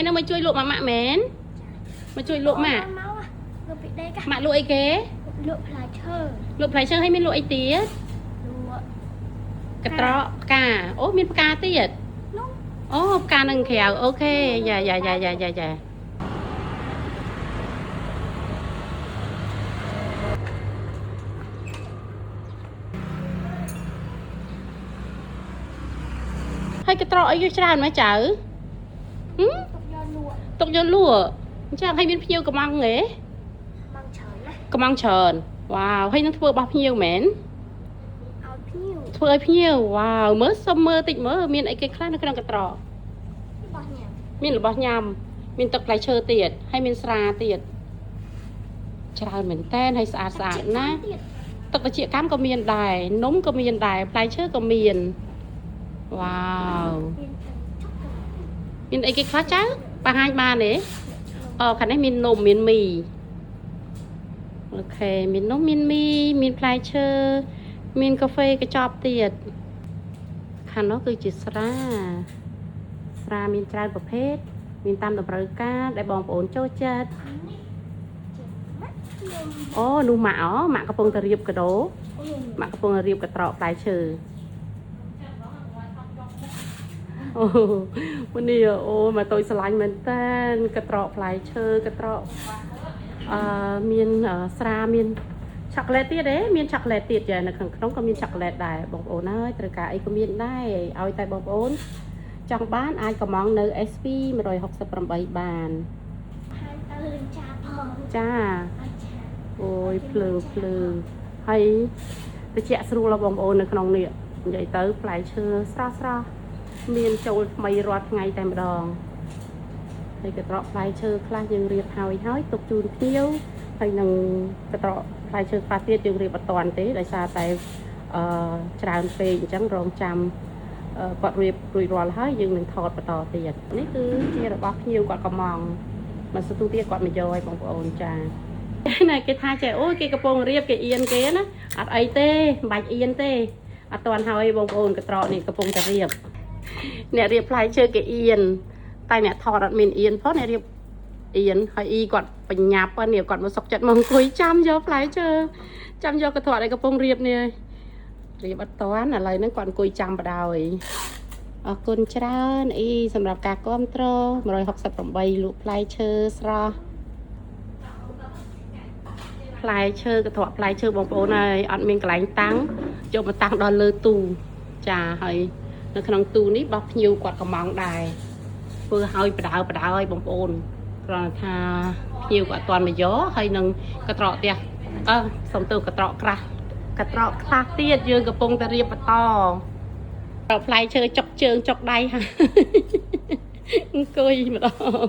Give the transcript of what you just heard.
nó mới chui lụa mà mến mà chui lụa mà mạ lụa ấy kế lụa phải chơi hay mình lụa ấy tía cái trọ cả ô mình ca tiệt ô ca nâng khéo ok dạ hay cái trọ ấy cho mà chở tục vô lụa chắc hay biến phiêu cầm ăn nghề cầm ăn tròn wow hay nó thưa bao nhiêu mến thưa nhiều wow mới summer tịnh mới miền ấy cái khác nó cái đang trọ miền là bao nhầm miền tập lại chơi tiệt hay miền xa tiệt chào mình tên hay sạ ná tập là chị cam có miền đài núng có miền đài lại chơi có miền wow miền ấy cái khác chắc ba hai ba đấy khả năng miền nôm miền mì ok miền nôm miền mì miền lại chơi miền cà phê cái chọp tiệt khả nó cứ chỉ ra miền traiประเภทmiền tam đập rơi cá để bòn ổn cho chết ô nu mạ mạ cái phong tờ riệp cái đó mạ cái phong riệp cái trọ lại trừ ôวันนี้โอ้mà tôiสลายเหมือนกันกระตรอกลายเชอกระตรอกมีนสรามีนช็อกโกแลตទៀតទេមានช็อกโกแลตទៀតចានៅខាងក្នុងក៏មានช็อกโกแลตដែរបងប្អូនហើយត្រូវការអីក៏មានដែរឲ្យតែបងប្អូនចង់បានអាចកំងនៅ SP 168បានចាអូយភ្លើហើយតិចស្រួលបងប្អូននៅក្នុងនេះនិយាយទៅផ្លែឈើស្រស់មានចូលថ្មីរាល់ថ្ងៃតែម្ដងហើយកត្រកផ្លែឈើខ្លះយើងរៀបហើយទុកជូនភ្ញៀវហើយនឹងកត្រកផ្លែឈើខ្លះទៀតយើងរៀបអត់តាន់ទេដោយសារតែច្រើនពេកអញ្ចឹងរងចាំគាត់រៀបរួចរាល់ហើយយើងនឹងថតបន្តទៀតនេះគឺជារបស់ភ្ញៀវគាត់កំងមកស្ទុះទៀតគាត់មកយកឲ្យបងប្អូនចាណែគេថាចេះអូយគេកំពុងរៀបគេអៀនគេណាអត់អីទេមិនបាច់អៀនទេអត់តាន់ហើយបងប្អូនកត្រកនេះកំពុងតែរៀបអ្នករៀបផ្លែឈើគេអៀនតែអ្នកថតអត់មានអៀនផងអ្នករៀបអៀនហើយអ៊ីគាត់បញ្ញាប់នេះគាត់មកសុកចិត្តមកអង្គុយចាំយកផ្លែឈើចាំយកកត្រកឲ្យកំពុងរៀបនេះរៀបអត់តាន់ឥឡូវហ្នឹងគាត់អង្គុយចាំបដ ơi អរគុណច្រើនអ៊ីសម្រាប់ការគាំទ្រ168លក់ផ្លែឈើស្រស់ផ្លែឈើកត្រកផ្លែឈើបងប្អូនហើយអត់មានកន្លែងតាំងយកមកតាំងដល់លើទូចាហើយនៅក្នុងទូនេះបោះភ្ញៀវគាត់កំងដែរធ្វើឲ្យបដៅឲ្យបងប្អូនគ្រាន់ថាភ្ញៀវគាត់អត់ទាន់មកយកហើយនឹងកត្រកទៀតសុំទៅកត្រកក្រាស់កត្រកខ្លះទៀតយើងកំពុងតែរៀបបន្តផ្លែឈើចុកជើងចុកដៃអង្គុយម្ដង